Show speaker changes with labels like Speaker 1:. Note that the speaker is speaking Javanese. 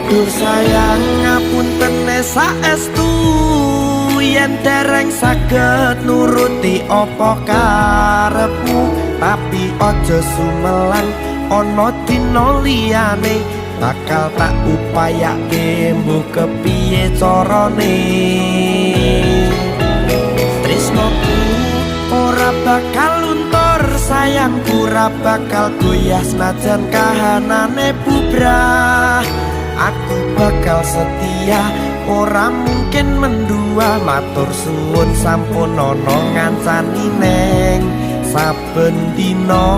Speaker 1: Dur sayang ngapunten saestu yen dereng saged nuruti apa karepmu, tapi aja sumelang ana dina liyane bakal tak upayake mbuh kepiye carane. Tresnoku ora bakal luntur, sayangku ora bakal goyah senajan kahanane bubrah. Aku bakal setia, ora mungkin mendua. Matur suwun sampun ana ngancani neng saben dina.